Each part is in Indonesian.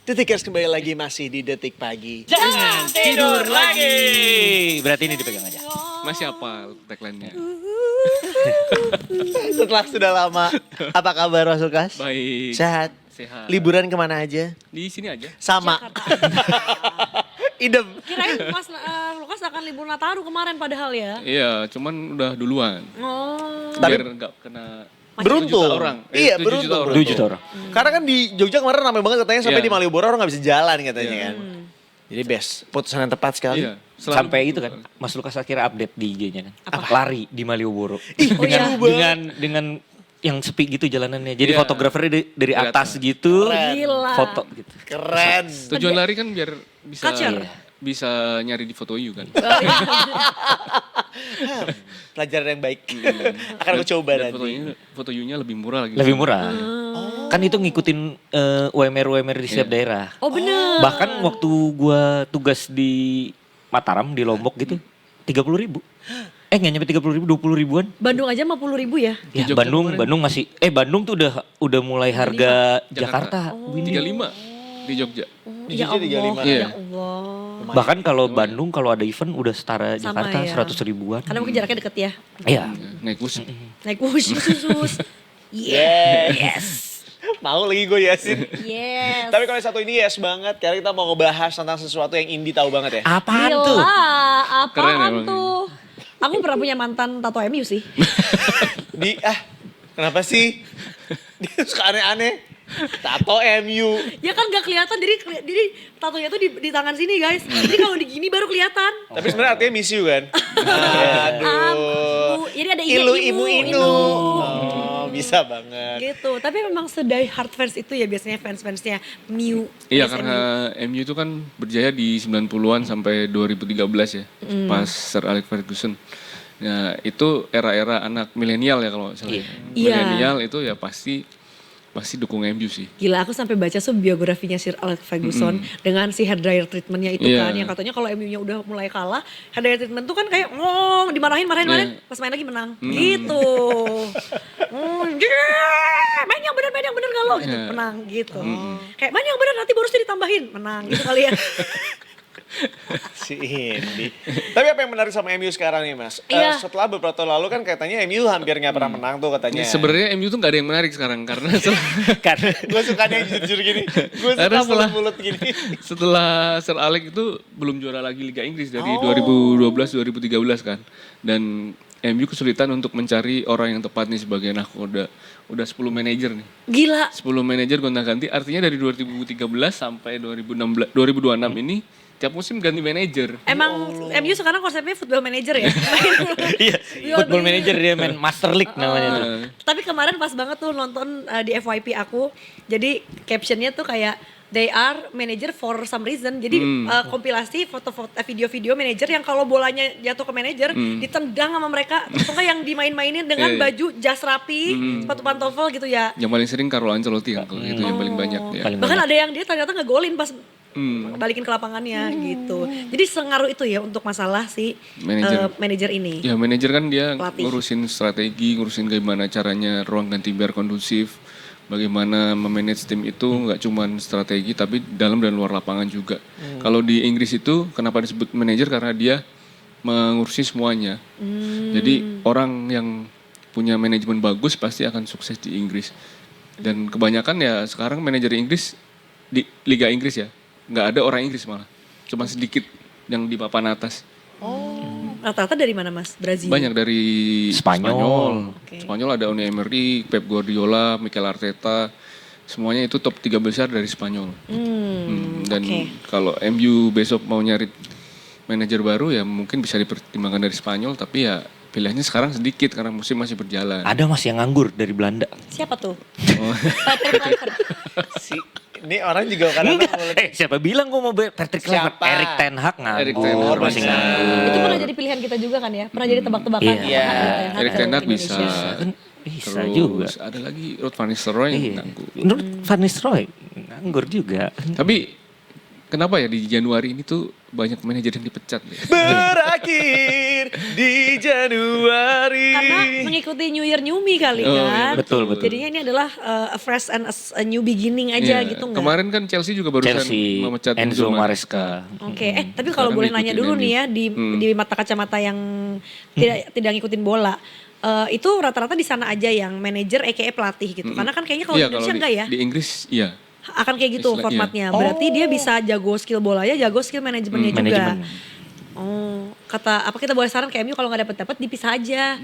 Detikers kembali lagi masih di Detik Pagi. Jangan tidur lagi. Berarti ini dipegang aja. Masih apa tagline-nya? Setelah sudah lama, apa kabar Mas Lukas? Baik. Sehat. Sehat. Liburan kemana aja? Di sini aja. Sama. Idem. Kirain Mas Lukas akan libur Nataru kemarin padahal ya. Iya, cuman udah duluan. Oh. Biar nggak kena Beruntung. 7 juta orang. Iya, 7 beruntung. juta orang. 7 juta orang. Karena kan di Jogja kemarin ramai banget katanya sampai Iya. di Malioboro orang nggak bisa jalan katanya Iya. kan. Jadi best, putusan yang tepat sekali. Iya. selalu Sampai gitu itu kan, Mas Lukas akhirnya update di IG-nya kan. Apa? Lari di Malioboro. Ih, seru banget. dengan yang sepi gitu jalanannya. Jadi Iya. fotografernya dari Dari atas atas. gitu, Gila. foto gitu. Keren. Tujuan lari kan biar bisa Culture. bisa nyari di foto you kan. Pelajaran yang baik. Akan aku coba Dan nanti. foto you-nya lebih murah lagi. Lebih murah. Kan itu ngikutin UMR di setiap Iya. daerah. Oh bener. Bahkan waktu gua tugas di Mataram, di Lombok gitu, 30.000. Nggak nyampe 30.000, 20.000-an. Bandung aja 50.000 ya. Ya, Jogja Bandung kemarin. Bandung masih Bandung tuh udah mulai harga Jakarta. Jakarta. 35 di Jogja. Di Ya Jogja 35. Allah, Iya. ya Allah. Bahkan kalau Bandung kalau ada event udah setara Sama Jakarta ya. 100.000-an. Karena mungkin jaraknya deket ya. Iya. Naik bus. Naik khusus. Yes. Mau lagi gue Yasin. Yes. Tapi kalau yang satu ini yes banget, karena kita mau ngebahas tentang sesuatu yang indie tahu banget ya. Apaan Gila, tuh? Keren apaan emang. tuh? Aku pernah punya mantan tato MU sih. Kenapa sih? Dia suka aneh-aneh. Tato MU. Ya kan gak kelihatan, jadi tatonya tuh di tangan sini guys. Jadi kalau di gini baru kelihatan. Tapi sebenarnya artinya miss you kan? Aduh. Jadi ada Ilu imu, imu inu. inu. Oh, bisa banget. Gitu, tapi memang sedai hard fans itu ya biasanya fans-fansnya Miu. Iya fans karena MU itu kan berjaya di 90-an sampai 2013 ya. Pas Sir Alex Ferguson. Nah itu era-era anak milenial ya kalau misalnya. Iya. Milenial itu ya pasti dukung MU sih. Gila, aku sampai baca biografinya Sir Alex Ferguson dengan si hair dryer treatmentnya itu Iya. kan, yang katanya kalau MU-nya udah mulai kalah, hair dryer treatment tuh kan kayak dimarahin, Iya. pas main lagi menang, gitu. Main yang bener kalau gitu, Iya. menang gitu. Kayak main yang bener nanti bonusnya ditambahin, menang gitu kali ya. Si Indi. Tapi apa yang menarik sama MU sekarang nih Mas? Iya. Setelah beberapa tahun lalu kan katanya MU hampir nggak pernah menang tuh katanya. Sebenarnya MU tuh gak ada yang menarik sekarang karena Karena Gue sukanya jujur gini. Gue Karena suka mulut-mulut gini. setelah Sir Alex itu belum juara lagi Liga Inggris dari 2012-2013 kan. Dan MU kesulitan untuk mencari orang yang tepat nih sebagai nahkoda. Udah 10 manajer nih. Gila. 10 manajer gonta-ganti artinya dari 2013 sampai 2026 ini tiap musim ganti manajer. Emang MU sekarang konsepnya football manager ya? iya, football manager dia main Master League namanya tuh. Tapi kemarin pas banget tuh nonton di FYP aku. Jadi captionnya tuh kayak they are manager for some reason. Jadi kompilasi foto-foto video-video manajer yang kalau bolanya jatuh ke manajer ditendang sama mereka. Atau enggak yang dimain-mainin dengan Iya. baju jas rapi, sepatu pantofel gitu ya. Yang paling sering Carlo Ancelotti kan kalau itu yang paling banyak ya. Paling Bahkan banyak. ada yang dia ternyata ngegolin pas balikin ke lapangannya gitu. Jadi sengaruh itu ya untuk masalah si manajer ini. Ya manajer kan dia Pelatih. ngurusin strategi, ngurusin gimana caranya ruang ganti biar kondusif, bagaimana memanage tim itu nggak cuma strategi tapi dalam dan luar lapangan juga. Kalau di Inggris itu kenapa disebut manajer karena dia mengurusi semuanya. Jadi orang yang punya manajemen bagus pasti akan sukses di Inggris. Dan kebanyakan ya sekarang manajer Inggris di Liga Inggris ya nggak ada orang Inggris malah, cuma sedikit yang di papan atas. Rata-rata dari mana Mas? Brazil? Banyak dari Spanyol. Oke. Spanyol ada Unai Emery, Pep Guardiola, Mikel Arteta. Semuanya itu top 3 besar dari Spanyol. Dan oke. kalau MU besok mau nyari manajer baru ya mungkin bisa dipertimbangkan dari Spanyol, tapi ya pilihannya sekarang sedikit karena musim masih berjalan. Ada Mas yang nganggur dari Belanda. Siapa tuh? Oh. Patrick Kluivert. Ini orang juga kadang-kadang Enggak. Siapa bilang gua mau Patrick Kluivert? Siapa? Erik Ten Hag Erik nganggur. Ten Hag Masih bisa. nganggur. Itu pernah jadi pilihan kita juga kan ya? Pernah jadi tebak-tebakan. Iya. Erik Ten Hag bisa. Kan bisa Terus juga. ada lagi Ruud van Nistelrooy yang Iya. nganggur. Menurut Van Nistelrooy nganggur juga. Tapi kenapa ya di Januari ini tuh banyak manajer yang dipecat ya? berakhir Di Januari. Karena mengikuti New Year New Me kali Oh, kan. iya, betul, betul. Jadinya ini adalah a fresh and a new beginning aja Iya, gitu nggak? kemarin kan Chelsea juga barusan Chelsea, memecat Enzo Maresca. Maresca. Oke, tapi kalau Sekarang boleh nanya diikutin dulu MU. nih ya di mata kacamata yang tidak ngikutin bola, itu rata-rata di sana aja yang manajer aka pelatih gitu. Karena kan kayaknya kalau di Iya, Indonesia enggak ya, di Inggris iya. akan kayak gitu Istilahnya. formatnya. Berarti dia bisa jago skill bolanya, jago skill manajemennya juga. Manajemen. Oh, kata apa kita boleh saran ke MU kalau nggak dapat dipisah aja,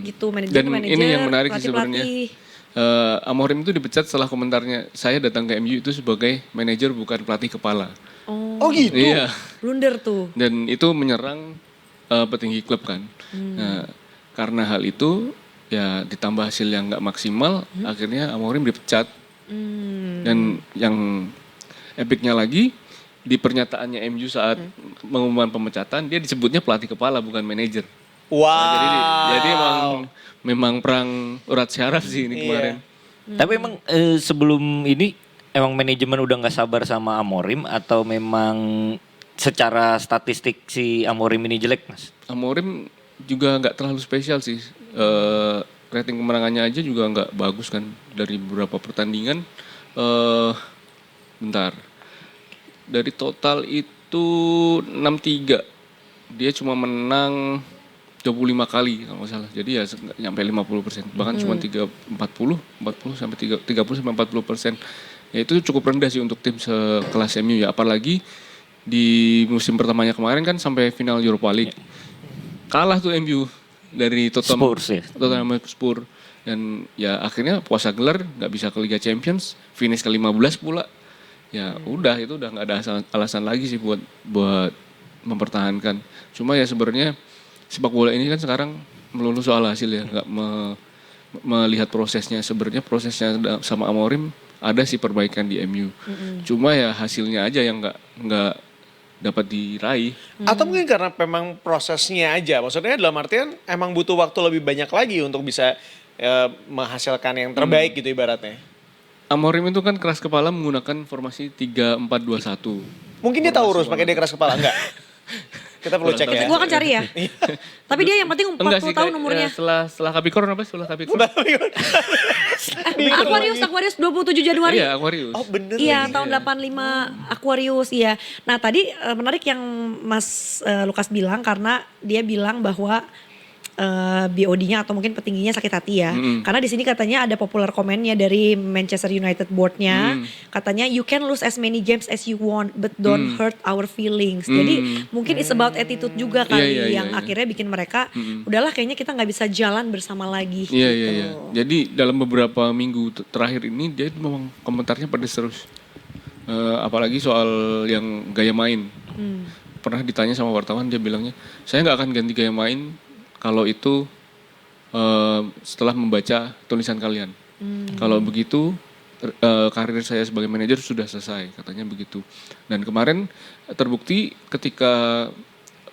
gitu manajer Dan ke manajer. ini yang menarik sih pelatih-pelatih. sebenarnya. Amorim itu dipecat setelah komentarnya, saya datang ke MU itu sebagai manajer bukan pelatih kepala. Oh gitu. Iya. Blunder tuh. Dan itu menyerang petinggi klub kan. Nah, karena hal itu ya ditambah hasil yang nggak maksimal, akhirnya Amorim dipecat. Dan yang epicnya lagi di pernyataannya MU saat pengumuman pemecatan dia disebutnya pelatih kepala bukan manajer. Wow. Jadi memang perang urat syaraf sih ini Iya. kemarin. Tapi emang sebelum ini emang manajemen udah nggak sabar sama Amorim atau memang secara statistik si Amorim ini jelek, Mas? Amorim juga nggak terlalu spesial sih. Rating kemenangannya aja juga nggak bagus kan dari beberapa pertandingan. Bentar. Dari total itu 63. Dia cuma menang 25 kali kalau nggak salah. Jadi ya nggak nyampe 50%. Bahkan cuma 40 sampai 30 sampai 40%. Ya itu cukup rendah sih untuk tim sekelas MU ya. Apalagi di musim pertamanya kemarin kan sampai final Europa League. Kalah tuh MU dari Tottenham. Spurs ya? Tottenham Hotspur. Dan ya akhirnya puasa gelar nggak bisa ke Liga Champions. Finish ke 15 pula. Ya udah itu udah nggak ada alasan lagi sih buat mempertahankan. Cuma ya sebenarnya sepak bola ini kan sekarang melulu soal hasil ya, nggak melihat prosesnya. Sebenarnya prosesnya sama Amorim ada sih perbaikan di MU. Cuma ya hasilnya aja yang nggak dapat diraih. Atau mungkin karena memang prosesnya aja. Maksudnya dalam artian emang butuh waktu lebih banyak lagi untuk bisa menghasilkan yang terbaik gitu ibaratnya. Amorim itu kan keras kepala menggunakan formasi 3-4-2-1. Mungkin dia tahu urus pakai dia keras kepala enggak? Kita perlu cek ya. Gue akan cari ya. Tapi dia yang penting 40 Enggak sih, tahun kayak, umurnya. setelah Capricorn apa? Setelah Capricorn? Aquarius 27 Januari. Iya, Aquarius. Oh bener Iya, lagi. tahun 85 Aquarius, iya. Nah, tadi menarik yang Mas Lukas bilang karena dia bilang bahwa BOD-nya atau mungkin petingginya sakit hati ya. Karena di sini katanya ada popular komennya dari Manchester United board-nya. Katanya you can lose as many games as you want but don't hurt our feelings. Jadi mungkin it's about attitude juga kali Iya, yang iya. akhirnya bikin mereka udahlah kayaknya kita nggak bisa jalan bersama lagi. Iya, gitu. iya. Jadi dalam beberapa minggu terakhir ini dia memang komentarnya pedes terus. Apalagi soal yang gaya main. Pernah ditanya sama wartawan dia bilangnya, saya nggak akan ganti gaya main kalau itu setelah membaca tulisan kalian. Kalau begitu karir saya sebagai manajer sudah selesai, katanya begitu. Dan kemarin terbukti ketika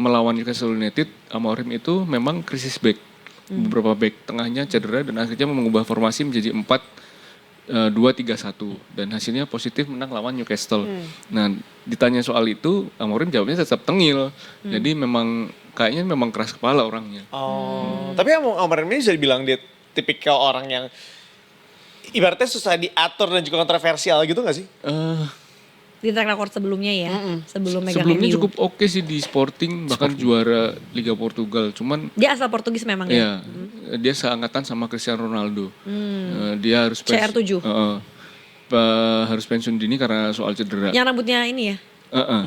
melawan Newcastle United, Amorim itu memang krisis back. Beberapa back tengahnya cedera dan akhirnya mengubah formasi menjadi 4-2-3-1 dan hasilnya positif menang lawan Newcastle. Nah, ditanya soal itu, Amorim jawabnya tetap tengil. Jadi kayaknya memang keras kepala orangnya. Oh, tapi Amorim ini bisa dibilang dia tipikal orang yang ibaratnya susah diatur dan juga kontroversial gitu gak sih? Di track record sebelumnya ya, sebelum megang Sebelumnya MU. cukup oke sih di Sporting, bahkan juara Liga Portugal. Cuman Dia asal Portugis memang ya. ya, dia seangkatan sama Cristiano Ronaldo. Dia harus CR7. Harus pensiun dini karena soal cedera. Yang rambutnya ini ya, Heeh.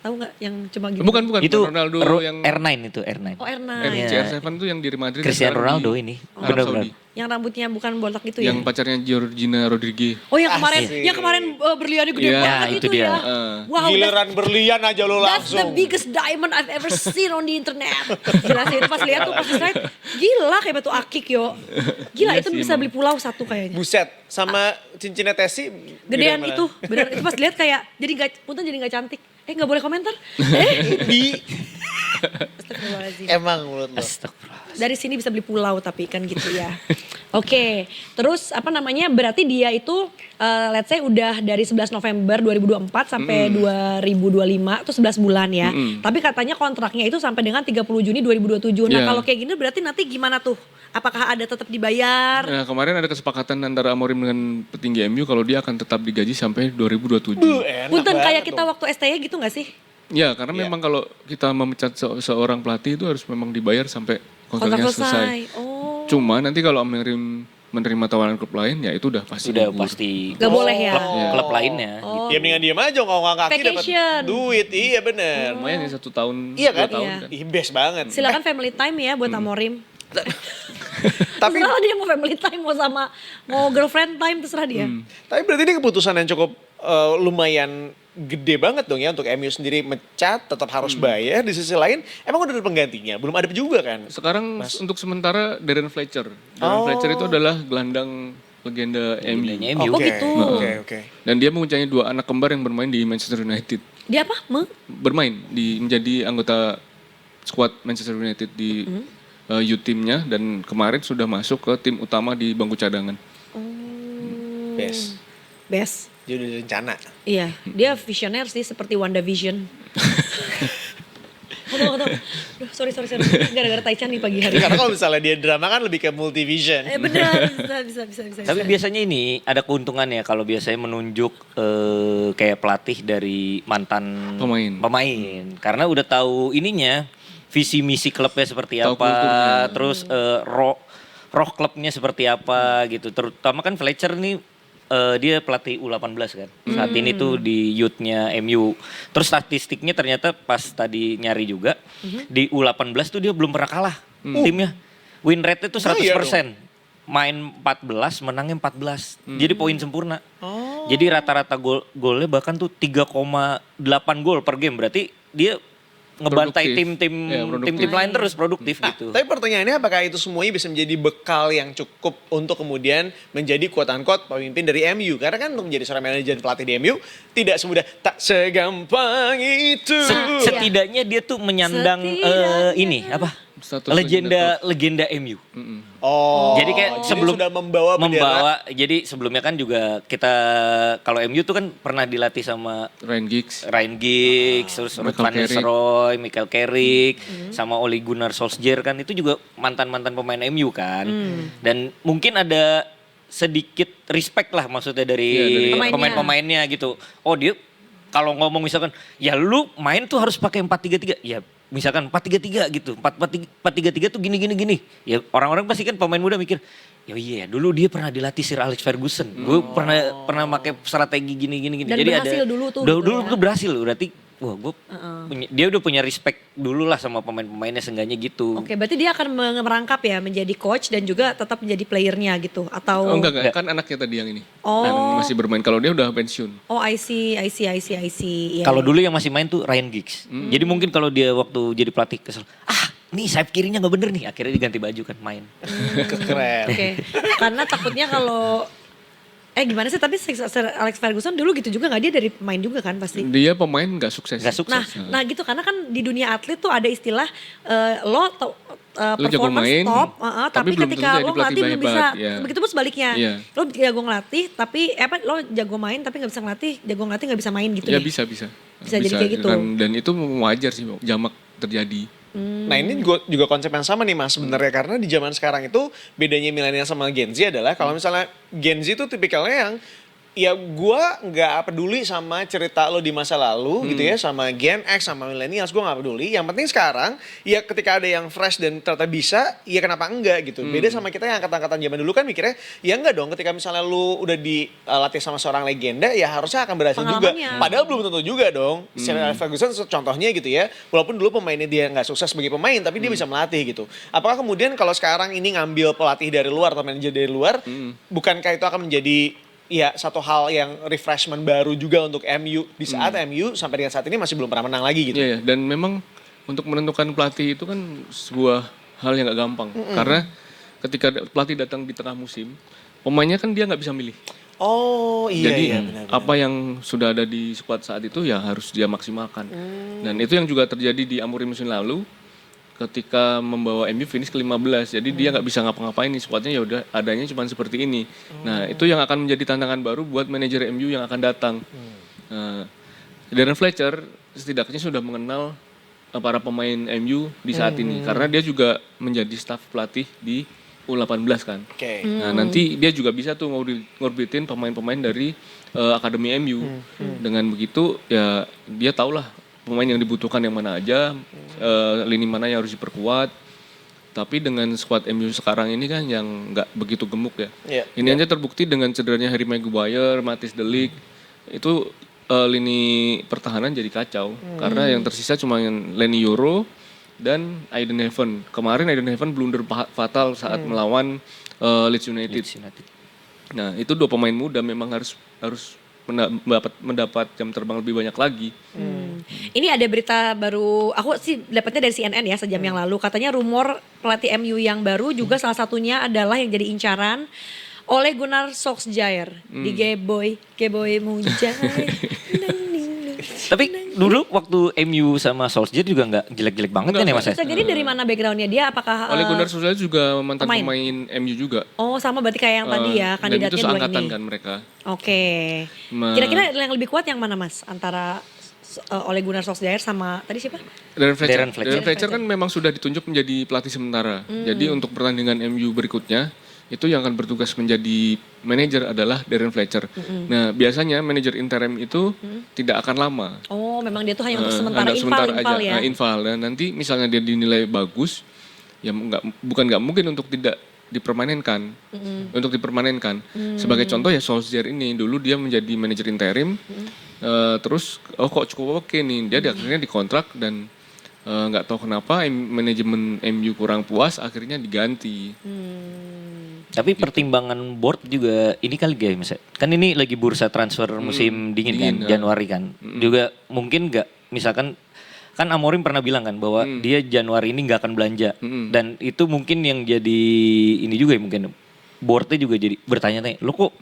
tahu nggak yang cuma gini? Bukan Itu Ronaldo yang R9 itu R9. Oh R9. CR7 tuh yang di Real Madrid. Cristiano sekarang Ronaldo di ini. Arab Benar-benar. Saudi. Yang rambutnya bukan botak gitu ya? Yang pacarnya Georgina Rodriguez. Oh yang kemarin, Asik. yang kemarin berliannya gede Iya, banget itu itu dia. ya. Wow, Giliran berlian aja lo that's the langsung. biggest diamond I've ever seen on the internet. Gila sih itu pas lihat tuh pas slide, gila kayak batu akik yo. Gila Iya itu sih, bisa emang. beli pulau satu kayaknya. Buset, sama cincinnya Tesi Gedean gimana? itu, bener itu pas lihat kayak jadi nggak, punten jadi nggak cantik. Nggak boleh komentar. Di Astagfirullahaladzim. Emang menurut lo? Astagfirullah. Dari sini bisa beli pulau tapi kan gitu ya. Oke, terus apa namanya berarti dia itu let's say udah dari 11 November 2024 sampai 2025 itu 11 bulan ya. Tapi katanya kontraknya itu sampai dengan 30 Juni 2027. Nah Ya. kalau kayak gini berarti nanti gimana tuh? Apakah ada tetap dibayar? Nah, kemarin ada kesepakatan antara Amorim dengan petinggi MU kalau dia akan tetap digaji sampai 2027. Enak Punten kayak banget kita dong. waktu STY gitu gak sih? Ya, karena memang kalau kita memecat seorang pelatih itu harus memang dibayar sampai kontraknya selesai. Oh. Cuma nanti kalau Amorim menerima tawaran klub lain ya itu udah pasti Sudah gugur. pasti. Gak boleh ya? Klub lainnya. Gitu. Ya mendingan diem aja kalau nggak kaki dapat Vacation. duit. Iya bener. Lumayan ya 1 tahun. Iya 2 kan? tahun Iya. kan. Ih, best banget. Silakan family time ya buat Amorim. Tapi Terserah dia mau family time mau girlfriend time terserah dia. Tapi berarti ini keputusan yang cukup lumayan gede banget dong ya untuk MU sendiri mecat, tetap harus bayar. Di sisi lain, emang udah ada penggantinya? Belum ada juga kan? Sekarang untuk sementara Darren Fletcher. Darren Fletcher itu adalah gelandang legenda MU. Legendanya MU. Oh gitu. Oke. Dan dia mempunyai 2 anak kembar yang bermain di Manchester United. Dia apa? Bermain menjadi anggota skuad Manchester United di youth timnya dan kemarin sudah masuk ke tim utama di bangku cadangan. Best. Best. Dia udah rencana. Iya, dia visioner sih seperti WandaVision. Aduh. Duh, sorry. Gara-gara Taichan nih pagi hari. Karena kalau misalnya dia drama kan lebih ke multivision. Benar, bisa. Tapi biasanya ini ada keuntungannya kalau biasanya menunjuk kayak pelatih dari mantan Pemain. Karena udah tahu ininya visi misi klubnya seperti Tahu apa, kulturnya. terus roh klubnya seperti apa gitu. Terutama kan Fletcher nih dia pelatih U18 kan. Saat ini tuh di youth-nya MU. Terus statistiknya ternyata pas tadi nyari juga di U18 tuh dia belum pernah kalah timnya. Win rate itu 100%. Main 14, menangnya 14. Jadi poin sempurna. Jadi rata-rata golnya bahkan tuh 3,8 gol per game. Berarti dia ngebantai Produktif. tim-tim Ya, produktif. tim-tim lain terus produktif Nah, gitu. tapi pertanyaannya apakah itu semuanya bisa menjadi bekal yang cukup untuk kemudian menjadi quote-unquote pemimpin dari MU? Karena kan untuk menjadi seorang manajer pelatih di MU tidak semudah, tak segampang itu. Setidaknya dia tuh menyandang Setidaknya. ini apa? Status legenda MU. Oh, Jadi kayak jadi sebelum sudah membawa bendera. jadi sebelumnya kan juga kita kalau MU tuh kan pernah dilatih sama Ryan Giggs, terus Ruud van Nistelrooy, Michael Carrick, sama Ole Gunnar Solskjaer kan itu juga mantan-mantan pemain MU kan. Dan mungkin ada sedikit respect lah maksudnya dari pemain-pemainnya gitu. Oh dia kalau ngomong misalkan ya lu main tuh harus pakai 4-3-3. Ya misalkan 4-3-3 gitu. 4-3-3 tuh gini. Ya orang-orang pasti kan pemain muda mikir, ya iya dulu dia pernah dilatih Sir Alex Ferguson. Gue pernah pakai strategi gini. Dan Jadi berhasil ada dulu tuh Dulu gitu ya. tuh berhasil berarti wah gue dia udah punya respect dulu lah sama pemain-pemainnya seenggaknya gitu. Oke, berarti dia akan merangkap ya menjadi coach dan juga tetap menjadi playernya gitu atau Oh enggak, kan anaknya tadi yang ini. Oh. Yang masih bermain. Kalau dia udah pensiun. Oh, I see. Iya, Kalau iya. dulu yang masih main tuh Ryan Giggs. Jadi mungkin kalau dia waktu jadi pelatih kesel, nih sayap kirinya nggak bener nih, akhirnya diganti baju kan main. Keren. Oke. Karena takutnya kalau gimana sih tapi Sir Alex Ferguson dulu gitu juga nggak, dia dari pemain juga kan pasti. Dia pemain nggak sukses. Nggak sukses. Nah gitu karena kan di dunia atlet tuh ada istilah Lo jago performance main, top, tapi tapi belum ketika tentu jadi lo pelatih ngelatih belum bisa. hebat, ya. Begitu pun sebaliknya. Iya. Lo jago ngelatih tapi lo jago main tapi nggak bisa ngelatih, jago ngelatih nggak bisa main gitu Ya deh. bisa. Bisa jadi kayak gitu. Dan itu wajar sih, jamak terjadi. Nah ini juga konsep yang sama nih mas sebenarnya, karena di zaman sekarang itu bedanya milenial sama Gen Z adalah kalau misalnya Gen Z itu tipikalnya yang ya gue nggak peduli sama cerita lo di masa lalu gitu ya, sama Gen X sama millennials gue nggak peduli. Yang penting sekarang ya ketika ada yang fresh dan ternyata bisa, ya kenapa enggak gitu. Beda sama kita yang angkatan-angkatan zaman dulu kan mikirnya ya enggak dong, ketika misalnya lu udah dilatih sama seorang legenda ya harusnya akan berhasil juga. Pengalamannya. Padahal belum tentu juga dong. Sir Alex Ferguson contohnya gitu ya, walaupun dulu pemainnya dia nggak sukses sebagai pemain tapi dia bisa melatih gitu. Apakah kemudian kalau sekarang ini ngambil pelatih dari luar atau manajer dari luar, bukankah itu akan menjadi ya satu hal yang refreshment baru juga untuk MU di saat MU sampai dengan saat ini masih belum pernah menang lagi gitu. Iya, dan memang untuk menentukan pelatih itu kan sebuah hal yang gak gampang. Karena ketika pelatih datang di tengah musim, pemainnya kan dia nggak bisa milih. Oh iya Jadi iya benar. apa yang sudah ada di skuad saat itu ya harus dia maksimalkan. Dan itu yang juga terjadi di Amorim musim lalu ketika membawa MU finish ke-15. Jadi dia nggak bisa ngapa-ngapain nih, skuadnya ya udah adanya cuma seperti ini. Nah, itu yang akan menjadi tantangan baru buat manajer MU yang akan datang. Nah, Darren Fletcher setidaknya sudah mengenal para pemain MU di saat ini karena dia juga menjadi staf pelatih di U18 kan. Oke. Nah, nanti dia juga bisa tuh ngorbitin pemain-pemain dari akademi MU. Dengan begitu ya dia tahulah pemain yang dibutuhkan yang mana aja, lini mana yang harus diperkuat. Tapi dengan skuad MU sekarang ini kan yang nggak begitu gemuk ya. Iya. Ini aja terbukti dengan cederanya Harry Maguire, Matthijs de Ligt. Itu lini pertahanan jadi kacau. Karena yang tersisa cuma yang Leny Yoro dan Aiden Heaven. Kemarin Aiden Heaven blunder fatal saat melawan Leeds United. Nah, itu 2 pemain muda memang harus mendapat jam terbang lebih banyak lagi. Ini ada berita baru, aku sih dapatnya dari CNN ya sejam yang lalu. Katanya rumor pelatih MU yang baru juga salah satunya adalah yang jadi incaran Ole Gunnar Solskjaer di Geboy Mujay. Tapi dulu waktu MU sama Solskjaer juga nggak jelek-jelek banget kan ya Mas? Bisa jadi dari mana backgroundnya dia? Apakah Ole Gunnar Solskjaer juga mantan pemain MU juga. Oh sama berarti kayak yang tadi ya Dan kandidatnya itu 2 seangkatan ini. kan mereka. Oke. Kira-kira yang lebih kuat yang mana Mas? Antara Ole Gunnar Solskjaer sama tadi siapa? Darren Fletcher. Darren Fletcher. Darren Fletcher kan memang sudah ditunjuk menjadi pelatih sementara. Jadi untuk pertandingan MU berikutnya itu yang akan bertugas menjadi manajer adalah Darren Fletcher. Nah, biasanya manajer interim itu tidak akan lama. Oh, memang dia tuh hanya untuk sementara Hanya sebentar infal ya. Infal. Dan nanti misalnya dia dinilai bagus, ya bukan nggak mungkin untuk tidak dipermanenkan. Untuk dipermanenkan. Sebagai contoh ya Solskjaer ini dulu dia menjadi manajer interim, terus kok cukup oke nih, dia akhirnya dikontrak dan nggak tahu kenapa manajemen MU kurang puas, akhirnya diganti. Tapi pertimbangan board juga ini kali guys, Mas. Kan ini lagi bursa transfer musim dingin kan, Januari kan. Juga mungkin nggak, misalkan kan Amorim pernah bilang kan bahwa dia Januari ini nggak akan belanja. Dan itu mungkin yang jadi ini juga ya mungkin boardnya juga jadi bertanya-tanya, lo kok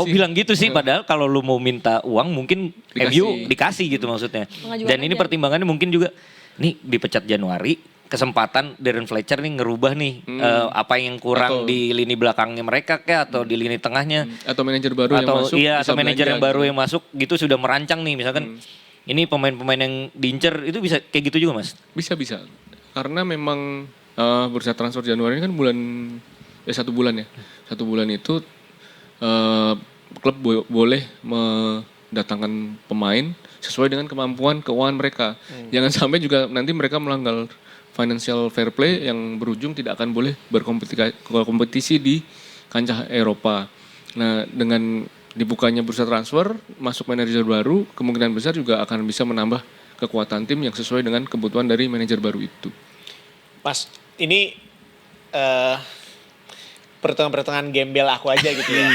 bilang gitu sih, padahal kalau lu mau minta uang mungkin MU dikasih gitu maksudnya. Dan ini pertimbangannya mungkin juga nih dipecat Januari, kesempatan Darren Fletcher nih ngerubah nih apa yang kurang di lini belakangnya mereka kayak atau di lini tengahnya atau manajer baru yang masuk, atau manajer yang baru yang masuk gitu sudah merancang nih misalkan ini pemain-pemain yang diincer itu bisa kayak gitu juga Mas? Bisa karena memang bursa transfer Januari kan bulan 1 bulan ya, 1 bulan itu klub boleh mendatangkan pemain sesuai dengan kemampuan keuangan mereka. Jangan sampai juga nanti mereka melanggar financial fair play yang berujung tidak akan boleh berkompetisi di kancah Eropa. Nah, dengan dibukanya bursa transfer, masuk manajer baru, kemungkinan besar juga akan bisa menambah kekuatan tim yang sesuai dengan kebutuhan dari manajer baru itu. Mas, ini pertengahan gembel aku aja gitu ya.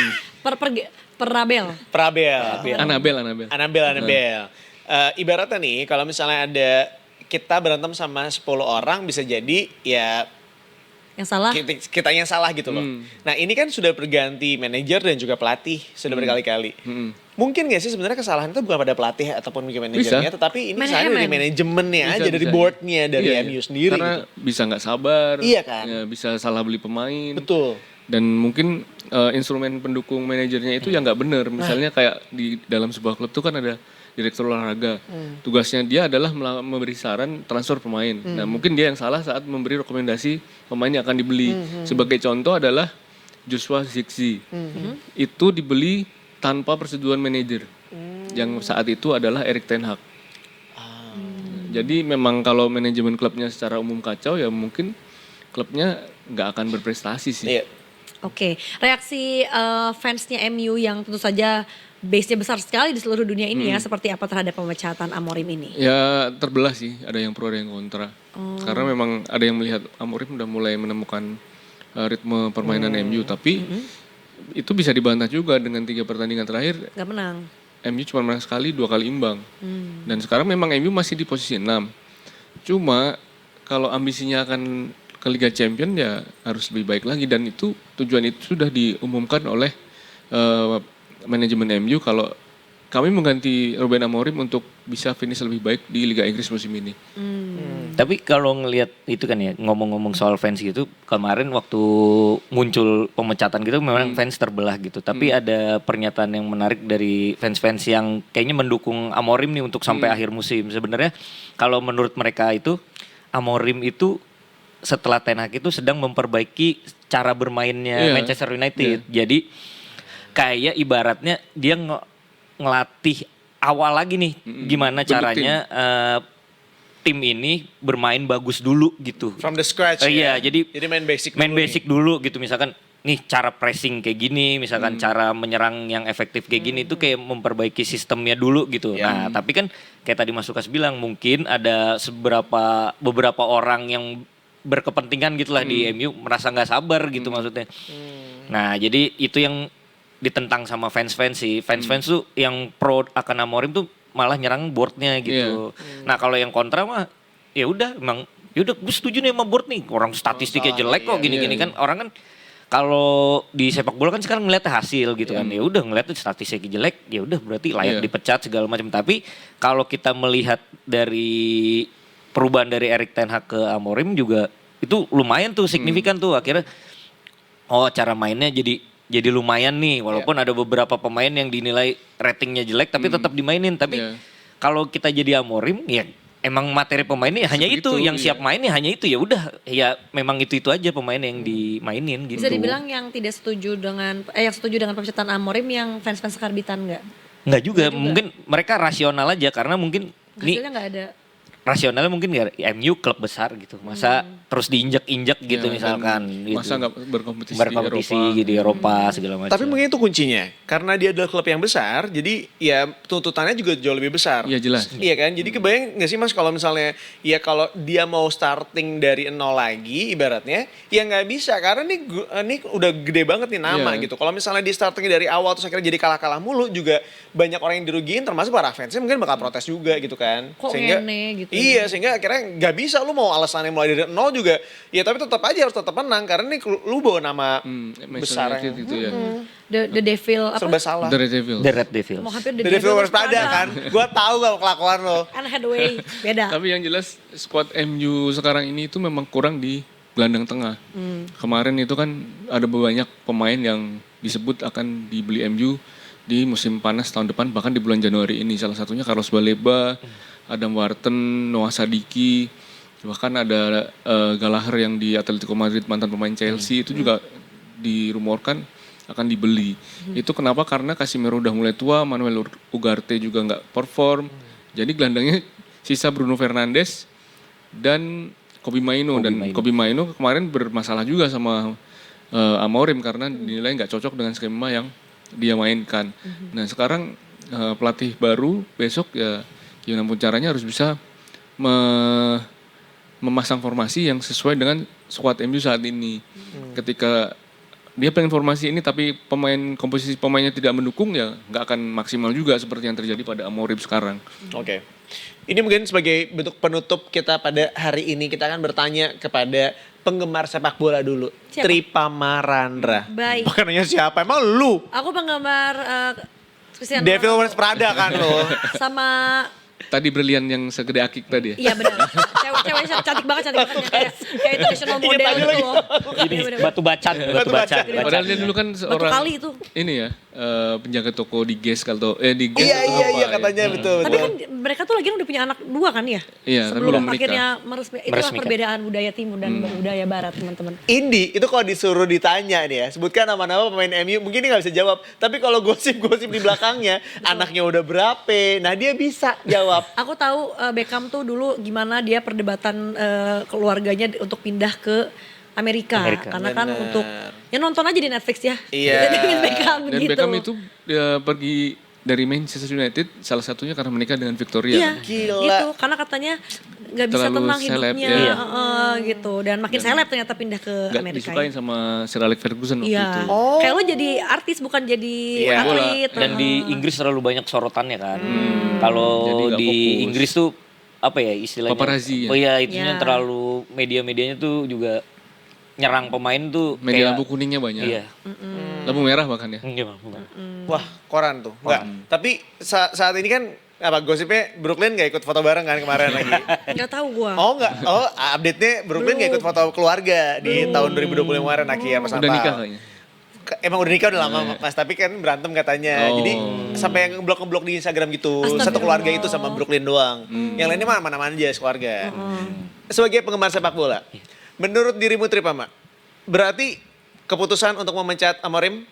Anabel. Ibaratnya nih, kalau misalnya ada kita berantem sama 10 orang bisa jadi ya yang salah kita yang salah gitu loh. Nah ini kan sudah berganti manajer dan juga pelatih sudah berkali-kali. Mungkin gak sih sebenarnya kesalahan itu bukan pada pelatih ataupun mungkin manajernya, tetapi ini misalnya dari manajemennya aja, dari boardnya, dari MU sendiri. Karena gitu. bisa nggak sabar, iya kan? Ya, bisa salah beli pemain. Betul. Dan mungkin instrumen pendukung manajernya itu yang nggak benar. Misalnya kayak di dalam sebuah klub itu kan ada direktur olahraga. Tugasnya dia adalah memberi saran transfer pemain. Nah mungkin dia yang salah saat memberi rekomendasi pemain yang akan dibeli. Sebagai contoh adalah Joshua Zirkzee. Itu dibeli tanpa persetujuan manajer. Yang saat itu adalah Erik ten Hag. Jadi memang kalau manajemen klubnya secara umum kacau ya mungkin klubnya nggak akan berprestasi sih. Iya. Oke, reaksi fansnya MU yang tentu saja base-nya besar sekali di seluruh dunia ini ya, seperti apa terhadap pemecatan Amorim ini? Ya terbelah sih, ada yang pro ada yang kontra. Karena memang ada yang melihat Amorim udah mulai menemukan ritme permainan MU, tapi itu bisa dibantah juga dengan 3 pertandingan terakhir. Gak menang. MU cuma menang sekali, 2 kali imbang. Dan sekarang memang MU masih di posisi 6. Cuma kalau ambisinya akan ke Liga Champions ya harus lebih baik lagi, dan itu tujuan itu sudah diumumkan oleh manajemen MU kalau kami mengganti Ruben Amorim untuk bisa finish lebih baik di Liga Inggris musim ini. Tapi kalau ngelihat itu kan ya, ngomong-ngomong soal fans gitu, kemarin waktu muncul pemecatan gitu memang fans terbelah gitu. Tapi ada pernyataan yang menarik dari fans-fans yang kayaknya mendukung Amorim nih untuk sampai akhir musim. Sebenarnya kalau menurut mereka itu Amorim itu setelah Ten Hag itu sedang memperbaiki cara bermainnya Manchester United. Jadi kayak ibaratnya dia ngelatih awal lagi nih gimana caranya tim ini bermain bagus dulu gitu. From the scratch Iya, jadi main basic dulu gitu. Misalkan nih cara pressing kayak gini, misalkan cara menyerang yang efektif kayak gini itu kayak memperbaiki sistemnya dulu gitu. Nah, tapi kan kayak tadi Mas Lukas bilang mungkin ada beberapa orang yang berkepentingan gitulah di MU merasa nggak sabar gitu maksudnya. Nah, jadi itu yang ditentang sama fans-fans sih. Fans-fans tuh yang pro akan Amorim tuh malah nyerang boardnya gitu. Nah kalau yang kontra mah ya udah emang ya udah gue setuju nih sama board nih. Orang statistiknya jelek kok gini-gini kan. Orang kan kalau di sepak bola kan sekarang ngeliatnya hasil gitu kan. Ya udah ngeliatnya statistiknya jelek, ya udah berarti layak dipecat segala macam. Tapi kalau kita melihat dari perubahan dari Erik ten Hag ke Amorim juga itu lumayan tuh signifikan tuh. Akhirnya cara mainnya jadi lumayan nih, walaupun ada beberapa pemain yang dinilai ratingnya jelek tapi tetap dimainin. Tapi kalau kita jadi Amorim ya emang materi pemainnya hanya itu, yang siap mainnya hanya itu, ya udah ya memang itu aja pemain yang dimainin gitu. Bisa dibilang yang tidak setuju dengan yang setuju dengan pemecatan Amorim yang fans-fans karbitan enggak? Enggak juga, mungkin mereka rasional aja karena mungkin hasilnya enggak ada. Rasionalnya mungkin ya MU klub besar gitu, masa terus diinjek-injek gitu misalkan gitu. Masa nggak berkompetisi di Eropa segala macam. Tapi mungkin itu kuncinya, karena dia adalah klub yang besar, jadi ya tuntutannya juga jauh lebih besar. Iya jelas. Iya kan, jadi kebayang nggak sih Mas kalau misalnya ya kalau dia mau starting dari nol lagi ibaratnya, ya nggak bisa karena nih udah gede banget nih nama gitu. Kalau misalnya di starting dari awal terus akhirnya jadi kalah-kalah mulu juga banyak orang yang dirugiin, termasuk para fansnya mungkin bakal protes juga gitu kan. Kok sehingga ngene gitu. Iya, sehingga akhirnya nggak bisa lu mau alasannya mulai dari nol juga. Ya tapi tetap aja harus tetap menang karena nih lu bawa nama besar yang gitu ya. The Devil apa? serba salah. The Red Devil. The Red Devils. Mau hampir The Devil Wears Prada kan. Gua tahu kalau kelakuan lo. Anne Hathaway beda. Tapi yang jelas squad MU sekarang ini itu memang kurang di gelandang tengah. Kemarin itu kan ada banyak pemain yang disebut akan dibeli MU di musim panas tahun depan, bahkan di bulan Januari ini. Salah satunya Carlos Baleba, Adam Wharton, Noah Sadiki, bahkan ada Gallagher yang di Atletico Madrid, mantan pemain Chelsea, itu juga dirumorkan akan dibeli. Itu kenapa? Karena Casemiro udah mulai tua, Manuel Ugarte juga nggak perform. Jadi gelandangnya sisa Bruno Fernandes dan Kobbie Mainoo. Kobbie Mainoo kemarin bermasalah juga sama Amorim karena dinilai nggak cocok dengan skema yang dia mainkan. Nah sekarang pelatih baru besok ya gimana pun caranya harus bisa memasang formasi yang sesuai dengan squad MU saat ini. Ketika dia pengen formasi ini tapi komposisi pemainnya tidak mendukung, ya nggak akan maksimal juga seperti yang terjadi pada Amorim sekarang. Oke. Ini mungkin sebagai bentuk penutup kita pada hari ini, kita akan bertanya kepada penggemar sepak bola dulu. Siapa? Tripa Marandra. Baik. Bukan hanya siapa, emang lu? Aku penggemar Cristiano Devil Ronaldo. Wears Prada kan lo. Sama Tadi brilian yang segede akik tadi ya? iya benar. Cewek cantik banget kayak international model Ingat aja gitu lagi. loh. Ini Iya, bener. batu bacan. Padahal dia dulu kan Batu seorang kali itu. ini ya penjaga toko di GES kalau di GES Iya atau iya apa iya ya. katanya betul. Tapi kan mereka tuh lagi udah punya anak 2 kan ya? Iya, tapi Sebelum belum menikah. akhirnya meresmikan. Itulah Meresmikan. perbedaan budaya timur dan budaya barat teman-teman. Indi itu kalau disuruh ditanya nih ya, sebutkan nama-nama pemain MU, mungkin dia nggak bisa jawab. Tapi kalau gosip-gosip di belakangnya, anaknya udah berapa, nah dia bisa jawab. Aku tahu Beckham tuh dulu gimana dia perdebatan keluarganya untuk pindah ke Amerika. Karena kan Bener. untuk ya nonton aja di Netflix ya. Iya. David Beckham Dan gitu. Beckham itu dia pergi dari Manchester United salah satunya karena menikah dengan Victoria. Iya, Gila. gitu. Karena katanya nggak bisa Terlalu tenang seleb, hidupnya, ya. gitu. Dan makin seleb ternyata pindah ke Gak Amerika. disukain sama Sir Alex Ferguson waktu Iya. itu. Kayak lo jadi artis bukan jadi Iya. atlet. Dan di Inggris terlalu banyak sorotannya kan. Kalau Jadi nggak di fokus. Inggris tuh apa ya istilahnya? Paparazzi ya? Oh iya, itunya Ya. terlalu media-medianya tuh juga nyerang pemain tuh Media kayak lampu kuningnya banyak. iya. Lampu merah bahkan ya. Iya, Bang. Wah, koran tuh. Enggak. Tapi saat ini kan apa gosipnya Brooklyn gak ikut foto bareng kan kemarin lagi. Nggak tahu gua. Oh enggak. Oh, update-nya Brooklyn gak ikut foto keluarga di tahun 2020 kemarin akhirnya pas Udah Natal. nikah kayaknya. Emang udah nikah udah lama Mas, tapi kan berantem katanya. Oh. Jadi sampai yang ngeblok di Instagram gitu. Satu keluarga itu sama Brooklyn doang. Yang lainnya mah mana-mana aja sekeluarga. Sebagai penggemar sepak bola, menurut dirimu Tripama, berarti keputusan untuk memecat Amorim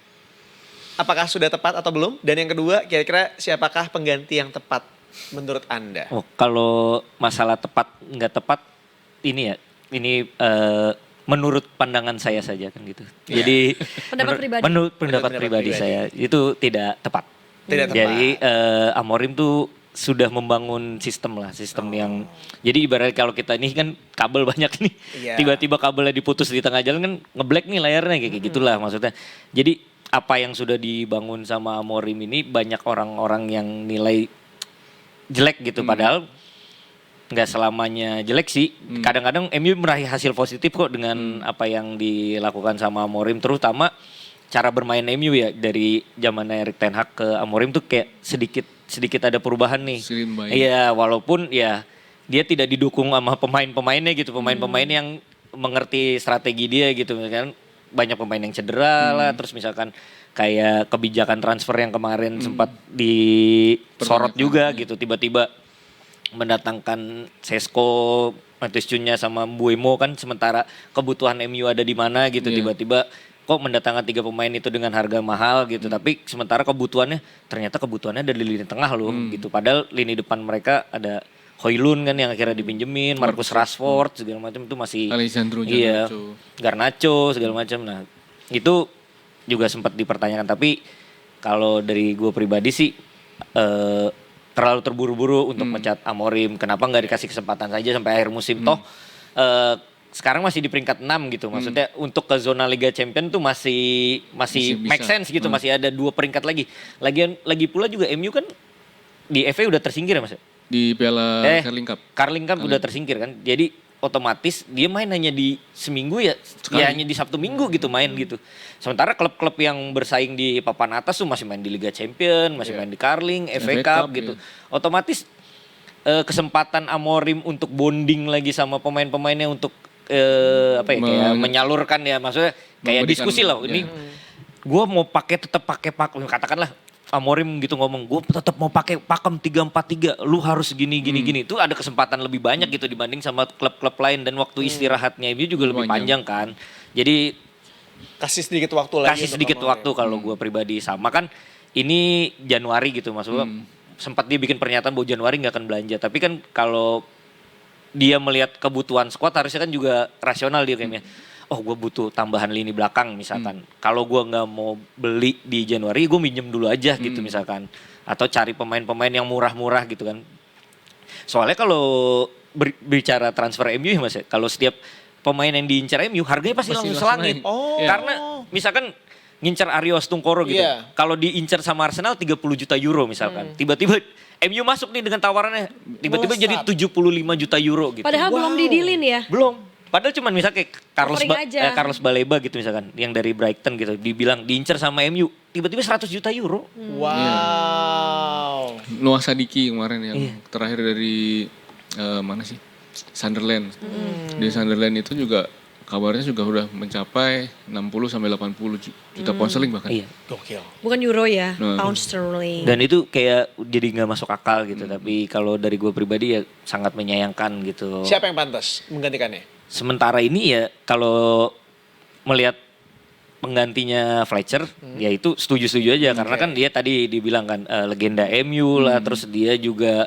apakah sudah tepat atau belum? Dan yang kedua, kira-kira siapakah pengganti yang tepat menurut Anda? Oh, kalau masalah tepat nggak tepat ini ya, ini menurut pandangan saya saja kan gitu. Jadi Pendapat pribadi. menurut pendapat Pendapat pribadi pribadi. saya itu tidak tepat. Tidak tepat. Jadi Amorim tuh sudah membangun sistem yang jadi ibarat kalau kita ini kan kabel banyak nih, Iya. tiba-tiba kabelnya diputus di tengah jalan kan ngeblack nih layarnya kayak gitulah maksudnya. Jadi apa yang sudah dibangun sama Amorim ini banyak orang-orang yang nilai jelek gitu padahal nggak selamanya jelek sih. Kadang-kadang MU meraih hasil positif kok dengan apa yang dilakukan sama Amorim, terutama cara bermain MU ya dari zaman Erik ten Hag ke Amorim tuh kayak sedikit ada perubahan nih. Sedikit baik. Iya, walaupun ya dia tidak didukung sama pemain-pemainnya gitu, pemain-pemain yang mengerti strategi dia gitu kan. Banyak pemain yang cedera lah, terus misalkan kayak kebijakan transfer yang kemarin sempat disorot juga gitu, tiba-tiba mendatangkan Sesko, Matheus Cunha sama Mbuemo kan sementara kebutuhan MU ada di mana gitu, Iya. tiba-tiba kok mendatangkan 3 pemain itu dengan harga mahal gitu, tapi sementara kebutuhannya ternyata kebutuhannya ada di lini tengah loh gitu, padahal lini depan mereka ada Højlund kan yang akhirnya dipinjemin, Marcus Rashford segala macam itu masih Alessandro iya, Garnacho. Garnacho segala macam. Nah, itu juga sempat dipertanyakan, tapi kalau dari gue pribadi sih terlalu terburu-buru untuk mencat Amorim. Kenapa nggak dikasih kesempatan saja sampai akhir musim? Toh sekarang masih di peringkat 6 gitu. Maksudnya untuk ke zona Liga Champions tuh masih Masih bisa. make sense gitu. Masih ada 2 peringkat lagi. Lagi pula juga MU kan di FA udah tersingkir ya Mas? Di Piala Carling Cup. Carling Cup udah tersingkir kan. Jadi otomatis dia main hanya di seminggu ya hanya di Sabtu Minggu gitu main gitu. Sementara klub-klub yang bersaing di papan atas tuh masih main di Liga Champions, masih main di Carling, FA Cup gitu. Otomatis kesempatan Amorim untuk bonding lagi sama pemain-pemainnya untuk kayak menyalurkan ya, maksudnya kayak Memberikan, diskusi lah. Ini gue mau tetap pakai katakanlah Amorim gitu ngomong, gue tetap mau pakai pakem 3-4-3, lu harus gini. Itu ada kesempatan lebih banyak gitu dibanding sama klub-klub lain, dan waktu istirahatnya MU juga lebih panjang kan. Jadi Kasih sedikit waktu lagi. kasih untuk sedikit Amorim. waktu kalau gue pribadi, sama kan ini Januari gitu Mas, gua sempat dia bikin pernyataan bahwa Januari nggak akan belanja, tapi kan kalau dia melihat kebutuhan squad harusnya kan juga rasional dia kayaknya. Oh, gue butuh tambahan lini belakang misalkan. Kalau gue nggak mau beli di Januari, gue minjem dulu aja gitu misalkan. Atau cari pemain-pemain yang murah-murah gitu kan. Soalnya kalau bicara transfer MU ya Mas ya, kalau setiap pemain yang diincar MU harganya pasti langsung selangit. Oh. Karena misalkan ngincar Ario Astungkoro gitu. Iya. Kalau diincar sama Arsenal 30 juta euro misalkan. Tiba-tiba MU masuk nih dengan tawarannya. Tiba-tiba jadi 75 juta euro gitu. Padahal belum didilin ya. Belum. Padahal cuman misalnya kayak Offering aja. Carlos Baleba gitu misalkan, yang dari Brighton gitu, dibilang diincar sama MU, tiba-tiba 100 juta euro. Wow. Noah Sadiki kemarin yang terakhir dari mana sih? Sunderland. Di Sunderland itu juga kabarnya juga udah mencapai 60 sampai 80 juta pound sterling bahkan. Iya. Gokil. Bukan euro ya, Nah. pound sterling. Dan itu kayak jadi nggak masuk akal gitu. Tapi kalau dari gue pribadi ya sangat menyayangkan gitu. Siapa yang pantas menggantikannya? Sementara ini ya kalau melihat penggantinya Fletcher, ya itu setuju-setuju aja karena kan dia tadi dibilang kan legenda MU lah, terus dia juga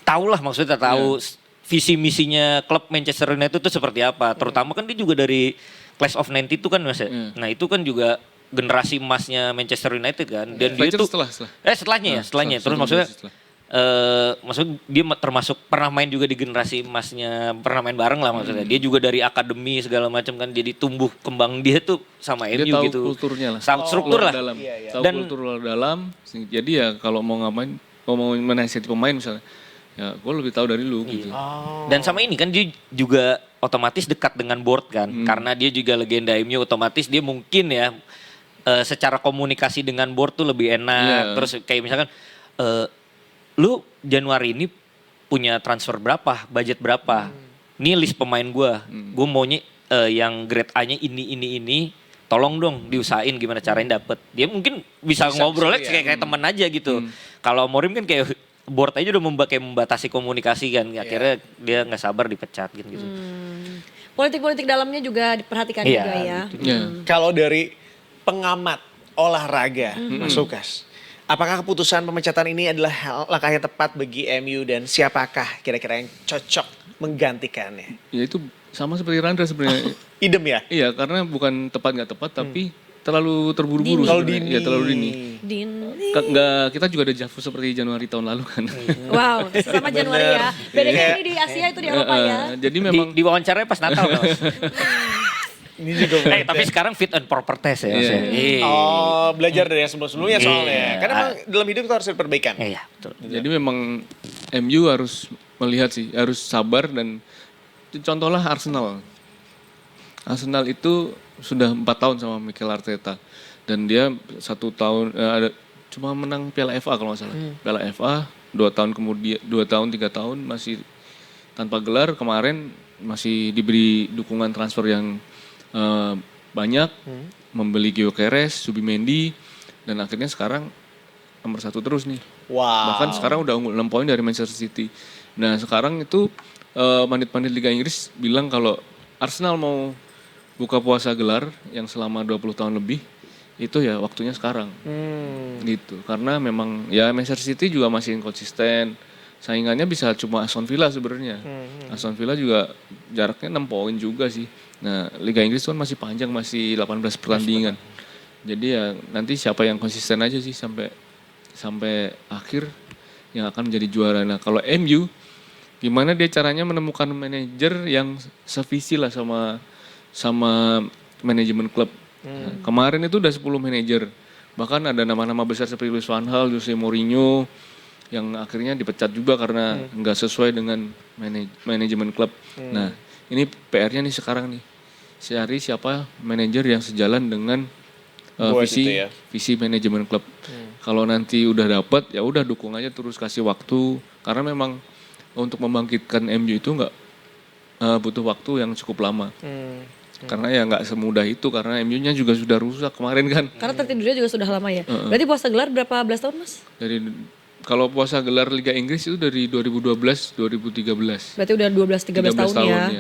tahu lah, maksudnya tahu visi misinya klub Manchester United itu seperti apa. Terutama kan dia juga dari Class of 90 itu kan Mas ya. Nah, itu kan juga generasi emasnya Manchester United kan. Dan dia Fletcher itu setelahnya. setelahnya. Terus maksudnya dia termasuk pernah main juga di generasi emasnya, pernah main bareng lah maksudnya. Dia juga dari akademi segala macam kan, jadi tumbuh kembang dia tuh sama Dia MU tahu gitu. kulturnya lah. Struktur lah. Dalam. Iya. Tahu Dan- kultur dalam. Jadi ya kalau mau ngapain, mau menasihati pemain misalnya, ya gue lebih tahu dari lu gitu. Dan sama ini kan dia juga otomatis dekat dengan board kan, karena dia juga legenda MU, otomatis dia mungkin ya secara komunikasi dengan board tuh lebih enak. Iya. Terus kayak misalkan lu Januari ini punya transfer berapa, budget berapa? Ini list pemain gua maunya yang grade A-nya ini. Tolong dong diusahain gimana caranya dapet. Dia mungkin bisa ngobrolnya kayak teman aja gitu. Kalau Amorim kan kayak board aja udah kayak membatasi komunikasi kan. Akhirnya dia nggak sabar dipecat gitu. Politik-politik dalamnya juga diperhatikan Iya, juga ya. Kalau dari pengamat olahraga, Mas Lukas, apakah keputusan pemecatan ini adalah langkah yang tepat bagi MU dan siapakah kira-kira yang cocok menggantikannya? Ya itu sama seperti Randra sebenarnya. Idem ya? Iya, karena bukan tepat nggak tepat, tapi terlalu terburu-buru. Dini. Terlalu sebenarnya. dini. Ya terlalu dini. Nggak, kita juga ada Javu seperti Januari tahun lalu kan. Wow, sama Januari ya. Bedanya ini di Asia itu di Eropa ya. Jadi memang Di wawancaranya pas Natal kan. Ini juga Tapi sekarang fit and proper test ya. Iya. Mas, ya. Oh, belajar dari yang sebelum-sebelumnya soalnya. Iya. Karena memang dalam hidup itu harus ada perbaikan. Iya, betul. Jadi memang MU harus melihat sih, harus sabar dan contohlah Arsenal. Arsenal itu sudah 4 tahun sama Mikel Arteta dan dia 1 tahun cuma menang Piala FA kalau nggak salah. Piala FA 2 tahun kemudian 2 tahun 3 tahun masih tanpa gelar, kemarin masih diberi dukungan transfer yang banyak, membeli Gyökeres, Subimendi dan akhirnya sekarang nomor 1 terus nih. Wow. Bahkan sekarang udah unggul 6 poin dari Manchester City. Nah sekarang itu pandit-pandit Liga Inggris bilang kalau Arsenal mau buka puasa gelar yang selama 20 tahun lebih, itu ya waktunya sekarang. Gitu. Karena memang ya Manchester City juga masih inkonsisten. Saingannya bisa cuma Aston Villa sebenarnya. Aston Villa juga jaraknya 6 poin juga sih. Nah Liga Inggris kan masih panjang, masih 18 pertandingan. Jadi ya nanti siapa yang konsisten aja sih sampai akhir yang akan menjadi juara. Nah kalau MU gimana dia caranya menemukan manajer yang sevisi lah sama manajemen klub. Nah, kemarin itu udah 10 manajer. Bahkan ada nama-nama besar seperti Luis van Gaal, Jose Mourinho yang akhirnya dipecat juga karena nggak sesuai dengan manajemen klub. Nah, ini PR-nya nih sekarang nih. Cari siapa manajer yang sejalan dengan visi manajemen klub. Kalau nanti udah dapet ya udah dukung aja terus, kasih waktu karena memang untuk membangkitkan MU itu nggak butuh waktu yang cukup lama. Karena ya nggak semudah itu karena MU-nya juga sudah rusak kemarin kan. Karena tertidurnya juga sudah lama ya. Berarti puasa gelar berapa belas tahun Mas? Kalau puasa gelar Liga Inggris itu dari 2012-2013. Berarti udah 12-13 tahun ya.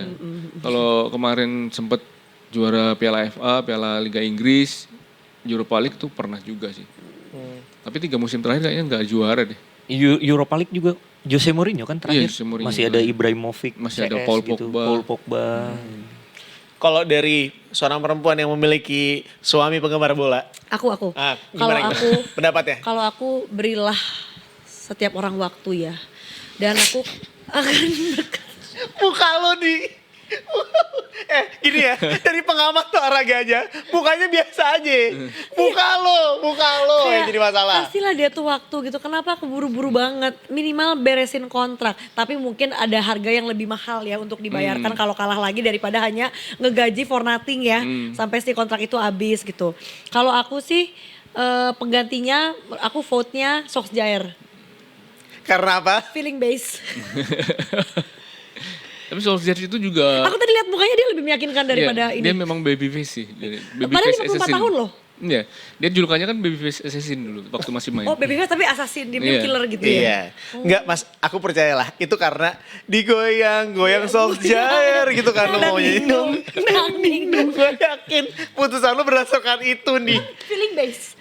Kalau kemarin sempet juara Piala FA, Piala Liga Inggris, Europa League tuh pernah juga sih. Tapi 3 musim terakhir kayaknya nggak juara deh. Europa League juga Jose Mourinho kan terakhir. Iya, Jose Mourinho. Masih ada Ibrahimovic, masih ada CS Paul gitu. Pogba. Paul Pogba. Kalau dari seorang perempuan yang memiliki suami penggemar bola, Aku. Kalau aku pendapatnya? Kalau aku berilah setiap orang waktu ya. Dan aku akan Muka lo di gini ya, dari pengamat olahraga aja, mukanya biasa aja. Muka lo yang jadi masalah. Pastilah dia tuh waktu gitu. Kenapa keburu-buru banget? Minimal beresin kontrak. Tapi mungkin ada harga yang lebih mahal ya untuk dibayarkan kalau kalah lagi daripada hanya ngegaji for nothing ya. Sampai si kontrak itu habis gitu. Kalau aku sih penggantinya, aku vote-nya Solskjaer. Karena apa? Feeling base. Tapi Solskjaer itu juga Aku tadi lihat mukanya dia lebih meyakinkan daripada iya, ini. dia memang babyface sih. Padahal 54 tahun loh. Iya, dia julukannya kan babyface assassin dulu waktu masih main. Oh babyface tapi assassin, dia Iya. killer gitu ya. Iya. Enggak Mas, aku percayalah. Itu karena digoyang-goyang Solskjaer gitu kan lo maunya. Gue yakin putusan lo berdasarkan itu nih. Feeling base.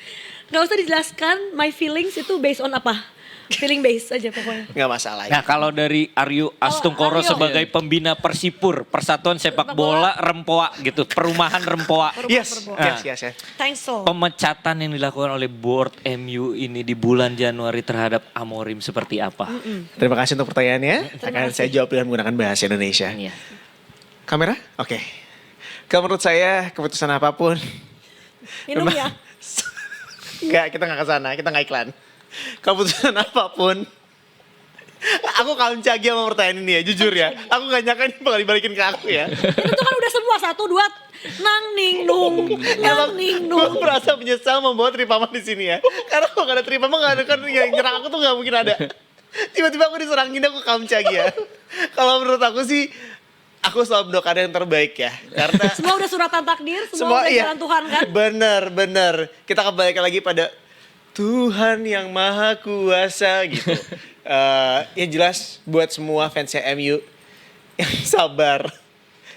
Gak usah dijelaskan my feelings itu based on apa. Feeling base aja pokoknya. Enggak masalah. Nah kalau dari Aryo Astungkoro Aryo. sebagai pembina Persipur, Persatuan Sepak Bola Rempoa gitu, Perumahan Rempoa. Yes. Thanks so. Pemecatan yang dilakukan oleh board MU ini di bulan Januari terhadap Amorim seperti apa? Terima kasih untuk pertanyaannya. Akan saya jawab dengan menggunakan bahasa Indonesia. Iya. Kamera? Oke. Kalau menurut saya keputusan apapun. Minum ya. Enggak, kita nggak ke sana, kita nggak iklan. Keputusan apapun. Aku kaum cagi sama pertanyaan ini ya, jujur ya. Aku gak nyangka ini bakal dibalikin ke aku ya. Itu tuh kan udah semua 1, 2, nang ning nung, nang ning Gue nung. merasa menyesal membawa Tripama di sini ya. Karena kalau gak ada Tripama gak ada kan yang nyerang aku tuh gak mungkin ada. Tiba-tiba aku diserangin aku kamcagi ya. Kalau menurut aku sih, aku selalu mendoakan yang terbaik ya. Karena Semua udah suratan takdir, semua udah jalan Tuhan kan. Bener. Kita kembali lagi pada Tuhan yang Maha Kuasa gitu. Ya jelas buat semua fansnya MU yang sabar.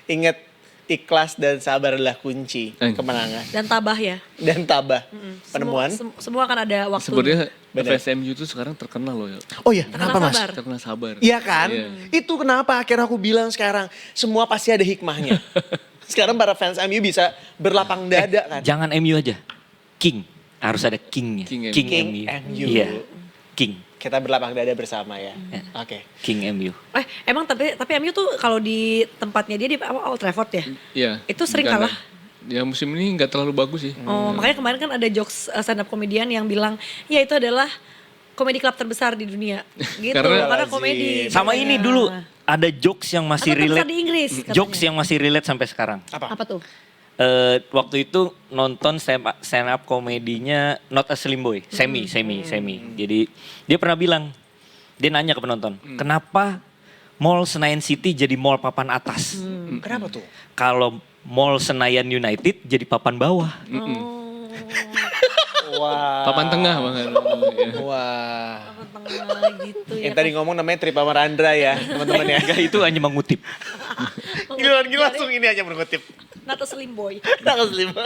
Ingat, ikhlas dan sabar adalah kunci kemenangan. Dan tabah ya. Dan tabah. Penemuan. Semua akan ada waktu. Sebenarnya Bener. fans MU itu sekarang terkenal loh ya. Oh iya, kenapa mas? sabar. Karena sabar. Iya kan? Iya. Itu kenapa akhirnya aku bilang sekarang, semua pasti ada hikmahnya. Sekarang para fans MU bisa berlapang dada kan? Jangan MU aja. King. Harus ada kingnya. King MU. King MU. MU. Iya. King. Kita berlapang dada bersama ya. Oke. King MU. Emang tapi MU tuh kalau di tempatnya dia di Old Trafford ya? Iya. Itu sering di kandang. kalah. Ya musim ini nggak terlalu bagus sih. Oh, makanya kemarin kan ada jokes stand up komedian yang bilang, ya itu adalah komedi klub terbesar di dunia. Gitu, Karena- karena komedi. Sama Iya. ini dulu ada jokes yang masih Atau terbesar relate. di Inggris. Jokes katanya. yang masih relate sampai sekarang. Apa tuh? Waktu itu nonton stand up komedinya Not a Slim Boy, Semi. Jadi dia pernah bilang, dia nanya ke penonton, kenapa Mall Senayan City jadi mall papan atas? Kenapa tuh? Kalau Mall Senayan United jadi papan bawah. Wah. Papan tengah bahkan. Ya. Wah. Tengah gitu ya. Yang tadi ngomong namanya Tripama Randra ya, teman-teman ya. Enggak, itu hanya mengutip. Gila langsung ini aja mengutip. Not a Slim Boy. Tanggal 5.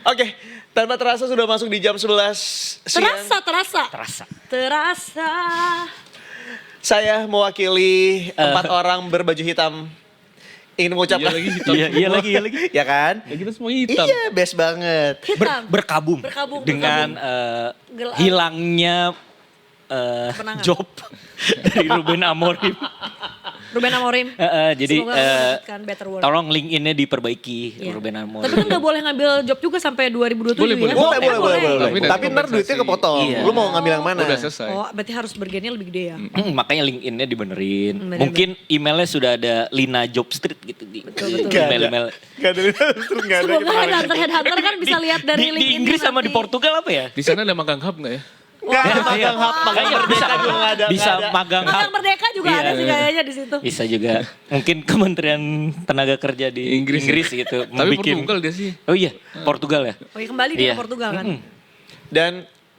Oke, tanpa terasa sudah masuk di jam 11 siang. Terasa. Saya mewakili 4 orang berbaju hitam ingin mengucapkan Iya lagi hitam. Iya lagi. ya kan? Ya kita semua hitam. Iya, best banget. Hitam. Berkabung dengan Gelap. hilangnya Kemenangan. job dari Ruben Amorim. Ruben Amorim. Jadi Semoga melanjutkan better work. tolong LinkedIn-nya diperbaiki Iya. Ruben Amorim. Tapi kan gak boleh ngambil job juga sampai 2027 Boleh, ya? boleh. Boleh. Tapi Tapi ntar kompensasi. duitnya kepotong. Iya. Lu mau ngambil yang mana? Udah selesai. Oh, berarti harus bergennya lebih gede ya? Makanya LinkedIn-nya dibenerin. Bener, Mungkin emailnya sudah ada Lina Job Street gitu di Betul. Gak ada. email-email. Gak ada. Terus gak ada. Semoga headhunter kan bisa lihat dari Di LinkedIn Inggris sama nanti. di Portugal apa ya? Di sana ada magang hub nggak ya? Gak ada magang hub. Magang Kayaknya merdeka juga gak ada. bisa nggak ada. magang hub. Magang Merdeka juga Iya. ada sih kayaknya di situ. Bisa juga. Mungkin Kementerian Tenaga Kerja di Inggris. Inggris gitu. Tapi membikin- Portugal dia sih. Oh iya, Portugal ya. Oh iya, kembali dia Iya. ke Portugal kan? Dan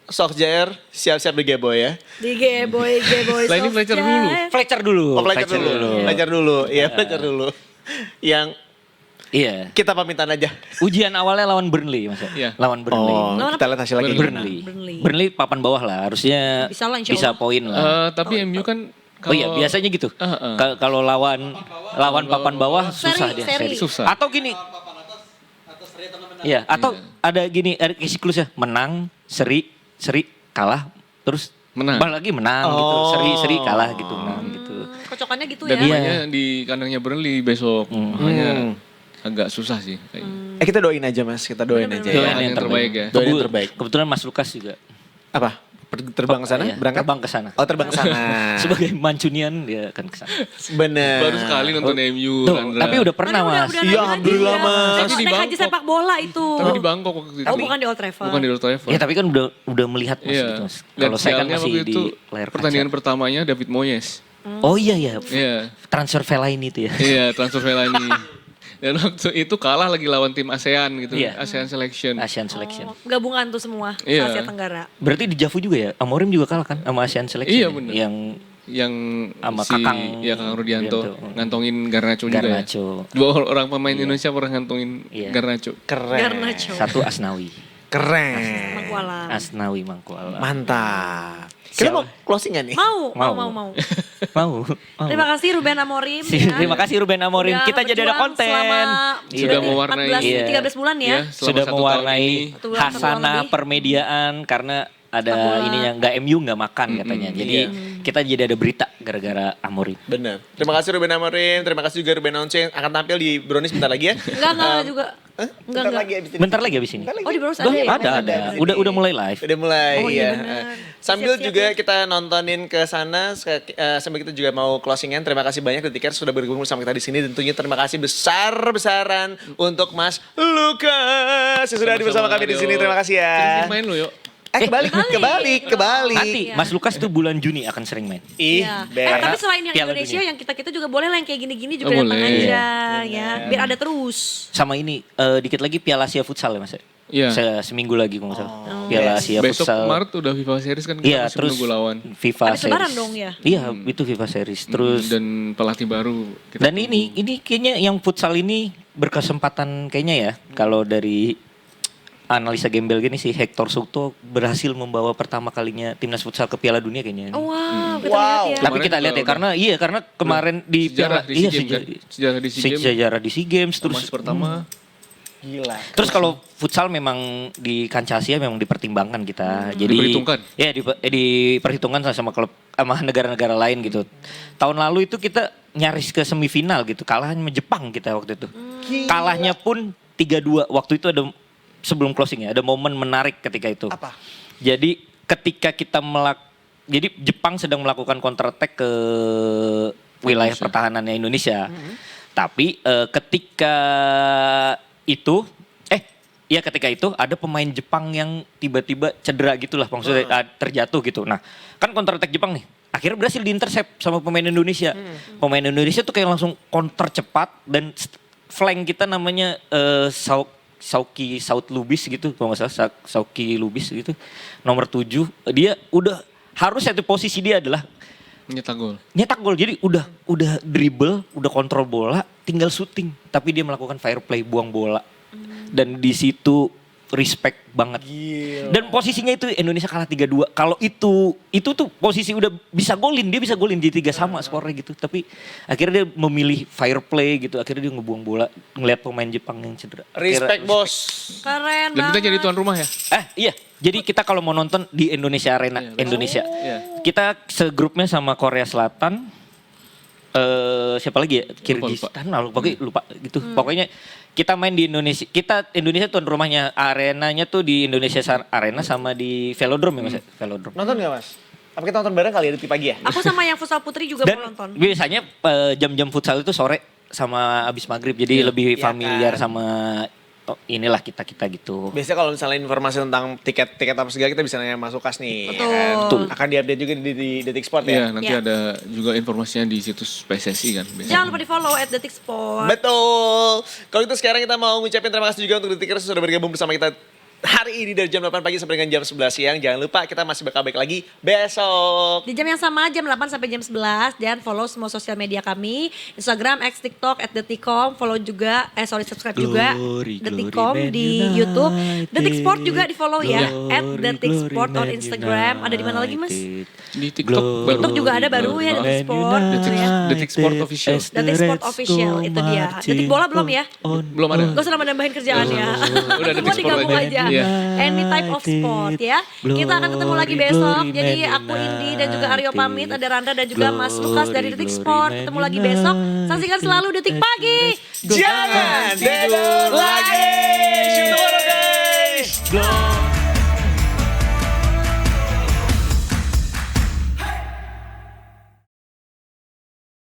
Sok JR siap-siap di Geboy ya. Di G-Boy. Lah ini Fletcher dulu. Fletcher dulu. Oh, Fletcher dulu. Fletcher dulu. Iya, Fletcher dulu. Yang Iya. kita pamitan aja. Ujian awalnya lawan Burnley Mas. Iya. Lawan Burnley. Oh, Lawan kita lihat hasil lagi. Burnley. Burnley. Burnley papan bawah lah, harusnya Bisa lah, insya bisa Allah. poin lah. Tapi MU kan Oh iya, biasanya gitu. Kalau lawan papan bawah susah dia. Seri. Susah. Atau gini. Iya, atau ada gini, ada siklusnya, menang, seri, kalah, terus Menang. balik lagi menang gitu, seri, kalah gitu, menang gitu. Kocokannya gitu Dan ya? Iya. mainnya di kandangnya Burnley besok. Makanya agak susah sih kayaknya. Kita doain aja mas, kita doain aja Doain ya. yang terbaik ya. Doain yang terbaik. Kebetulan Mas Lukas juga Apa? Terbang ke sana? Iya, Berangkat? terbang ke sana. Oh terbang ke sana. sebagai Mancunian dia akan ke sana. Bener. Baru sekali nonton MU. Tuh, Sandra. tapi udah pernah Kan Mas. udah Iya, naik alhamdulillah, haji ya. Mas. Tapi di Naik haji Bangkok. sepak bola itu. Tapi di Bangkok waktu itu. Oh bukan di Old Trafford. Bukan di Old Trafford. Ya tapi kan udah melihat Mas, Iya. gitu, Mas. Dan Kalau saya kan sialnya masih waktu di itu layar pertandingan kaca. pertamanya David Moyes. Oh iya ya. Iya. Transfer Fellaini itu ya. Iya, transfer Fellaini. Dan waktu itu kalah lagi lawan tim ASEAN gitu. Iya. ASEAN Selection. Asian Selection. Gabungan tuh semua Iya. Asia Tenggara. Berarti di Javu juga ya? Amorim juga kalah kan sama Asian Selection? Iya, ya? bener. Yang Yang Sama si Kakang Kakang Rudianto Rudianto. ngantongin Garnacho juga ya. Garnacho. Dua orang pemain Indonesia pernah ngantongin Iya. Garnacho. Keren. Garnacho. Satu Asnawi. Keren. Mangkualam. Asnawi Mangkualam. Mantap. Kita mau closing gak nih? Mau. Mau. Terima kasih Ruben Amorim. ya. Terima kasih Ruben Amorim. Udah Kita jadi ada berjuang konten. selama Iya. Sudah berarti mewarnai. 14, Iya. 13 bulan ya. Iya, selama Sudah 1 tahun mewarnai ini. Satu bulan khasana lebih. permediaan karena ada ininya nggak MU nggak makan katanya. Jadi kita jadi ada berita gara-gara Amorim. Bener. Terima kasih Ruben Amorim, terima kasih juga Ruben Once yang akan tampil di Brownies bentar lagi ya. Enggak juga. Bentar lagi abis ini. Bentar lagi habis ini. Oh di Bronx Udah, ada ya? ada. Udah mulai live. Udah mulai, Oh, iya. iya benar. Sambil Siap-siap juga ya. kita nontonin ke sana, sambil kita juga mau closingan. Terima kasih banyak Detikers sudah bergabung bersama kita di sini. Tentunya terima kasih besar-besaran untuk Mas Lukas yang sudah hadir bersama kami di sini. Terima kasih ya. Sering main lo yuk. Kebalik. Nanti Mas Lukas tuh bulan Juni akan sering main. Ih, Iya. Ben. Tapi selain yang Piala Indonesia, Dunia. yang kita juga boleh lah yang kayak gini-gini juga Oh, datang boleh. aja ya. Biar ada terus. Sama ini dikit lagi Piala Asia Futsal ya Mas. Iya. Seminggu lagi kalau nggak salah. Piala Asia Besok Futsal. Maret udah FIFA Series kan kita Iya, masih terus menunggu lawan. FIFA Habis Series. lebaran dong ya? Iya, itu FIFA Series. Terus Dan pelatih baru. dan ini kayaknya yang futsal ini berkesempatan kayaknya ya kalau dari analisa gembel gini sih Hector Souto berhasil membawa pertama kalinya timnas futsal ke Piala Dunia kayaknya. Oh, wow, kita Wow. lihat ya. Tapi kita lihat ya karena kemarin di sejarah Piala di SEA Games kan? Sejarah di SEA Games. sejarah di SEA Games terus Emas pertama. Gila. Terus kalau futsal memang di kancah Asia memang dipertimbangkan kita. Jadi Diperhitungkan. Ya diperhitungkan sama klub sama negara-negara lain gitu. Tahun lalu itu kita nyaris ke semifinal gitu. Kalahnya sama Jepang kita waktu itu. Kalahnya pun 3-2. Waktu itu ada sebelum closing ya, ada momen menarik ketika itu. Apa? Jadi ketika kita jadi Jepang sedang melakukan counter attack ke wilayah pertahanannya Indonesia. Tapi ketika itu ada pemain Jepang yang tiba-tiba cedera gitulah maksudnya terjatuh gitu. Nah, kan counter attack Jepang nih. Akhirnya berhasil diintercept sama pemain Indonesia. Pemain Indonesia tuh kayak langsung counter cepat dan flank kita namanya Sauki Saut Lubis gitu kalau nggak salah Sauki Lubis gitu nomor 7 dia udah harus satu posisi dia adalah nyetak gol jadi udah dribble udah kontrol bola tinggal syuting tapi dia melakukan fire play buang bola dan di situ respect banget. Gila. Dan posisinya itu Indonesia kalah 3-2. Kalau itu tuh posisi udah bisa golin, dia bisa golin di 3 sama skornya gitu. Tapi akhirnya dia memilih fire play gitu. Akhirnya dia ngebuang bola ngelihat pemain Jepang yang cedera. Respect bos. Keren Dan kita banget. jadi tuan rumah ya. Iya. Jadi kita kalau mau nonton di Indonesia Arena Indonesia. Iya. Kita segrupnya sama Korea Selatan. Siapa lagi ya? Kirgistan lupa gitu. Pokoknya kita main di Indonesia. Indonesia tuan rumahnya. Arenanya tuh di Indonesia Arena sama di Velodrome ya Mas? Velodrome. Nonton gak mas? Apa kita nonton bareng kali ya di pagi ya? Aku sama yang futsal putri juga Dan mau nonton. biasanya jam-jam futsal itu sore sama abis maghrib. Jadi lebih familiar kan. sama inilah kita gitu. Biasanya kalau misalnya informasi tentang tiket apa segala kita bisa nanya Mas Lukas nih. Betul. Ya kan? Betul. Akan diupdate juga di Detik Sport Iya, ya. nanti Iya. ada juga informasinya di situs PSSI kan. biasanya. Jangan lupa di follow @detiksport. Betul. Kalau gitu sekarang kita mau ngucapin terima kasih juga untuk Detikers sudah bergabung bersama kita hari ini dari jam 8 pagi sampai dengan jam 11 siang. Jangan lupa kita masih bakal balik lagi besok. Di jam yang sama, jam 8 sampai jam 11. Dan follow semua sosial media kami. Instagram, X, TikTok, @detikom. Follow juga, subscribe juga. Detikom di YouTube. Detik Sport juga di follow ya. @detiksport on Instagram. Ada di mana lagi mas? Di TikTok baru. TikTok juga ada baru ya, Detik Sport. Ya. Detik Sport Official. Detik Sport Official, itu dia. Detik bola belum ya? Belum ada. Gak usah nambah-nambahin kerjaan ya. Udah Detik Semua Sport digabung aja. aja. Iya. Any type of sport ya. Kita akan ketemu lagi besok. Jadi aku Indi dan juga Aryo pamit. Ada Randa dan juga Mas Lukas dari Detik Sport. Ketemu lagi besok. Saksikan selalu Detik Pagi. Jangan tidur lagi. See you tomorrow guys.